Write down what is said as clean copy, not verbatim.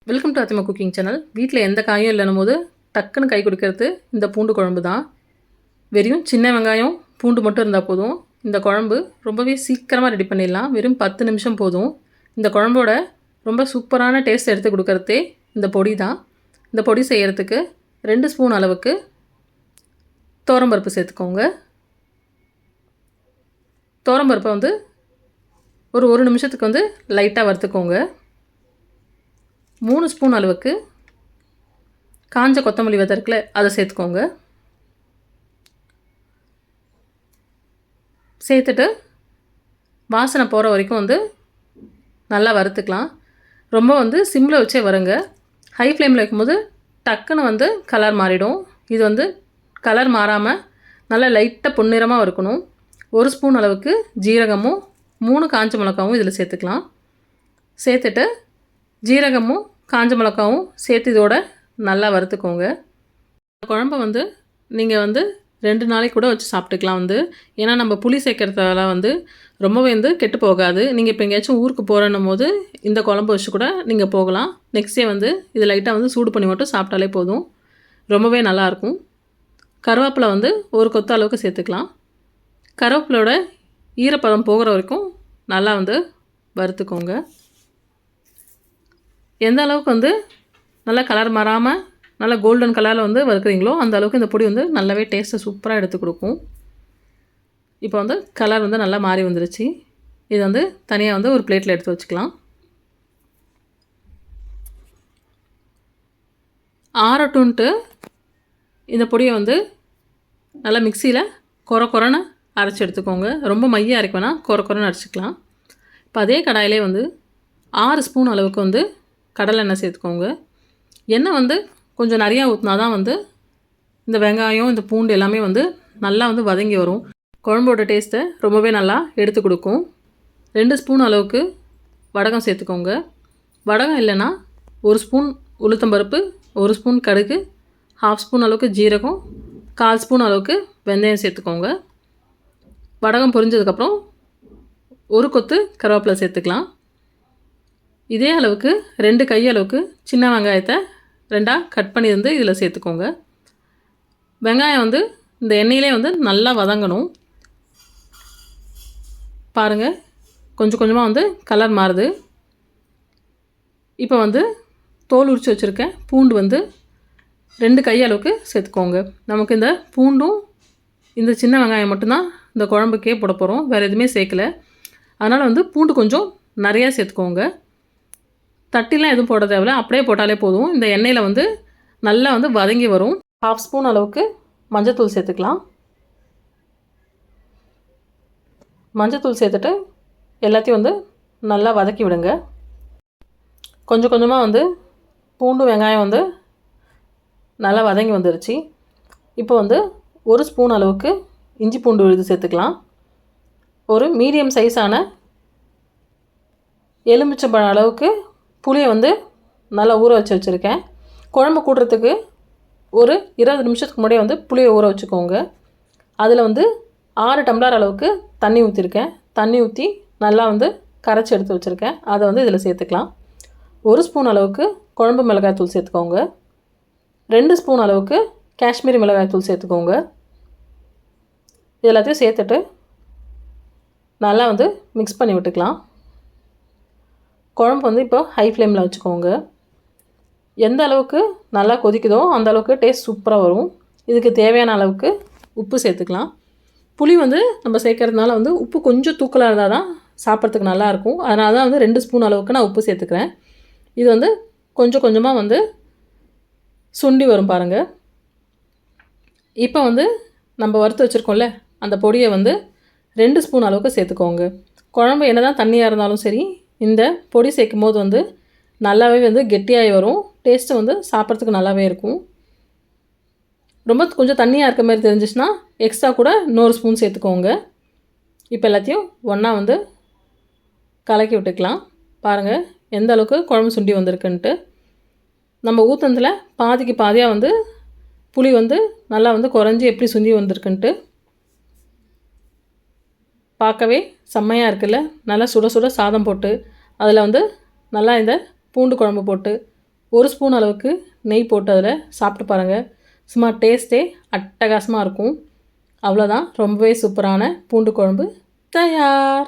Welcome to Athima cooking channel. வீட்டில் எந்த காயும் இல்லைன்னும் போது டக்குன்னு கை கொடுக்கறது இந்த பூண்டு குழம்பு தான். வெறும் சின்ன வெங்காயம் பூண்டு மட்டும் இருந்தால் போதும். இந்த குழம்பு ரொம்பவே சீக்கிரமாக ரெடி பண்ணிடலாம். வெறும் 10 நிமிஷம் போதும். இந்த குழம்போட ரொம்ப சூப்பரான டேஸ்ட் எடுத்து கொடுக்கறதே இந்த பொடி தான். இந்த பொடி செய்கிறதுக்கு 2 ஸ்பூன் அளவுக்கு துவரம்பருப்பு சேர்த்துக்கோங்க. துவரம்பருப்பை ஒரு நிமிஷத்துக்கு லைட்டாக வறுத்துக்கோங்க. 3 ஸ்பூன் அளவுக்கு காஞ்ச கொத்தமல்லி விதை இருக்குல்ல, அதை சேர்த்துக்கோங்க. சேர்த்துட்டு வாசனை போகிற வரைக்கும் நல்லா வறுத்துக்கலாம். ரொம்ப சிம்மில் வச்சே வருங்க. ஹை ஃப்ளேமில் வைக்கும்போது டக்குன்னு கலர் மாறிடும். இது கலர் மாறாமல் நல்லா லைட்டாக பொன்னிறமாக வறுக்கணும். 1 ஸ்பூன் அளவுக்கு ஜீரகமும் 3 காஞ்ச மிளகாவும் இதில் சேர்த்துக்கலாம். சேர்த்துட்டு ஜீரகமும் காஞ்ச மிளகாவும் சேர்த்து இதோட நல்லா வறுத்துக்கோங்க. குழம்பை நீங்கள் 2 நாளைக்கு கூட வச்சு சாப்பிட்டுக்கலாம். ஏன்னா நம்ம புளி சேர்க்கறதால ரொம்பவே கெட்டு போகாது. நீங்கள் இப்போ எங்கேயாச்சும் ஊருக்கு போகிறன்னும் போது இந்த குழம்பு வச்சு கூட நீங்கள் போகலாம். நெக்ஸ்ட் டே இது லைட்டாக சூடு பண்ணி மட்டும் சாப்பிட்டாலே போதும். ரொம்பவே நல்லாயிருக்கும். கருவேப்பிலை ஒரு கொத்த அளவுக்கு சேர்த்துக்கலாம். கருவேப்பிலோட ஈரப்பதம் போகிற வரைக்கும் நல்லா வறுத்துக்கோங்க. எந்த அளவுக்கு நல்லா கலர் மாறாமல் நல்லா கோல்டன் கலரில் வறுக்கிறீங்களோ அந்த அளவுக்கு இந்த பொடி நல்லாவே டேஸ்ட்டை சூப்பராக எடுத்து கொடுக்கும். இப்போ கலர் நல்லா மாறி வந்துருச்சு. இது தனியாக ஒரு பிளேட்டில் எடுத்து வச்சுக்கலாம். ஆறட்டுன்ட்டு இந்த பொடியை நல்லா மிக்சியில் கொரன்னு அரைச்சி எடுத்துக்கோங்க. ரொம்ப மைய அரைக்க வேணாம், கொரன்னு அரைச்சிக்கலாம். இப்போ அதே கடாயிலே 6 ஸ்பூன் அளவுக்கு கடலை எண்ணெய் சேர்த்துக்கோங்க. எண்ணெய் கொஞ்சம் நிறையா ஊற்றினா தான் இந்த வெங்காயம் இந்த பூண்டு எல்லாமே நல்லா வதங்கி வரும். குழம்போட டேஸ்ட்டை ரொம்பவே நல்லா எடுத்து கொடுக்கும். 2 ஸ்பூன் அளவுக்கு வடகம் சேர்த்துக்கோங்க. வடகம் இல்லைன்னா 1 ஸ்பூன் உளுத்தம்பருப்பு, 1 ஸ்பூன் கடுகு, 1/2 ஸ்பூன் அளவுக்கு ஜீரகம், 1/4 ஸ்பூன் அளவுக்கு வெந்தயம் சேர்த்துக்கோங்க. வடகம் பொரிஞ்சதுக்கப்புறம் 1 கொத்து கருவேப்பிலை சேர்த்துக்கலாம். இதே அளவுக்கு 2 கை அளவுக்கு சின்ன வெங்காயத்தை 2ஆக கட் பண்ணி இதில் சேர்த்துக்கோங்க. வெங்காயம் இந்த எண்ணெயிலே நல்லா வதங்கணும். பாருங்கள், கொஞ்சம் கொஞ்சமாக கலர் மாறுது. இப்போ தோல் உரித்து வச்சுருக்கேன் பூண்டு 2 கை அளவுக்கு சேர்த்துக்கோங்க. நமக்கு இந்த பூண்டும் இந்த சின்ன வெங்காயம் மட்டும்தான் இந்த குழம்புக்கே போட போகிறோம், வேறு எதுவுமே சேர்க்கலை. அதனால் பூண்டு கொஞ்சம் நிறையா சேர்த்துக்கோங்க. தட்டிலாம் எதுவும் போட தேவையில்ல, அப்படியே போட்டாலே போதும். இந்த எண்ணெயில் நல்லா வதங்கி வரும். 1/2 ஸ்பூன் அளவுக்கு மஞ்சத்தூள் சேர்த்துக்கலாம். மஞ்சத்தூள் சேர்த்துட்டு எல்லாத்தையும் நல்லா வதக்கி விடுங்க. கொஞ்சம் கொஞ்சமாக பூண்டு வெங்காயம் நல்லா வதங்கி வந்துருச்சு. இப்போ 1 ஸ்பூன் அளவுக்கு இஞ்சி பூண்டு விழுது சேர்த்துக்கலாம். ஒரு மீடியம் சைஸான எலுமிச்சம்பழம் அளவுக்கு புளியை நல்லா ஊற வச்சுருக்கேன். குழம்பு கூடுறதுக்கு ஒரு 20 நிமிஷத்துக்கு முன்னாடியே புளியை ஊற வச்சுக்கோங்க. அதில் 6 டம்ளர் அளவுக்கு தண்ணி ஊற்றிருக்கேன். தண்ணி ஊற்றி நல்லா கரைச்சி எடுத்து வச்சுருக்கேன். அதை இதில் சேர்த்துக்கலாம். 1 ஸ்பூன் அளவுக்கு குழம்பு மிளகாய் தூள் சேர்த்துக்கோங்க. 2 ஸ்பூன் அளவுக்கு காஷ்மீரி மிளகாய் தூள் சேர்த்துக்கோங்க. எல்லாத்தையும் சேர்த்துட்டு நல்லா மிக்ஸ் பண்ணி விட்டுக்கலாம். குழம்பு இப்போ ஹை ஃப்ளேமில் வச்சுக்கோங்க. எந்த அளவுக்கு நல்லா கொதிக்குதோ அந்த அளவுக்கு டேஸ்ட் சூப்பராக வரும். இதுக்கு தேவையான அளவுக்கு உப்பு சேர்த்துக்கலாம். புளி நம்ம சேர்க்கறதுனால உப்பு கொஞ்சம் தூக்கலாக இருந்தால் தான் சாப்பிட்றதுக்கு நல்லாயிருக்கும். அதனால தான் 2 ஸ்பூன் அளவுக்கு நான் உப்பு சேர்த்துக்கிறேன். இது கொஞ்சம் கொஞ்சமாக சுண்டி வரும் பாருங்கள். இப்போ நம்ம வறுத்து வச்சுருக்கோம்ல அந்த பொடியை 2 ஸ்பூன் அளவுக்கு சேர்த்துக்கோங்க. குழம்பு என்ன தான் தண்ணியாக இருந்தாலும் சரி, இந்த பொடி சேர்க்கும் போது நல்லாவே கெட்டியாகி வரும். டேஸ்ட்டு சாப்பிட்றதுக்கு நல்லாவே இருக்கும். ரொம்ப கொஞ்சம் தண்ணியாக இருக்க மாதிரி தெரிஞ்சிச்சுன்னா எக்ஸ்ட்ரா கூட இன்னொரு ஸ்பூன் சேர்த்துக்கோங்க. இப்போ எல்லாத்தையும் ஒன்றா கலக்கி விட்டுக்கலாம். பாருங்கள் எந்த அளவுக்கு குழம்பு சுண்டி வந்திருக்குன்ட்டு. நம்ம ஊற்றுனதில் பாதிக்கு பாதியாக புளி நல்லா குறைஞ்சி எப்படி சுண்டி வந்திருக்குன்ட்டு பார்க்கவே செம்மையாக இருக்குல்ல. நல்லா சுட சுட சாதம் போட்டு அதில் நல்லா இந்த பூண்டு குழம்பு போட்டு 1 ஸ்பூன் அளவுக்கு நெய் போட்டு அதில் சாப்பிட்டு பாருங்கள். சும்மா டேஸ்ட்டே அட்டகாசமாக இருக்கும். அவ்வளோதான், ரொம்பவே சூப்பரான பூண்டு குழம்பு தயார்.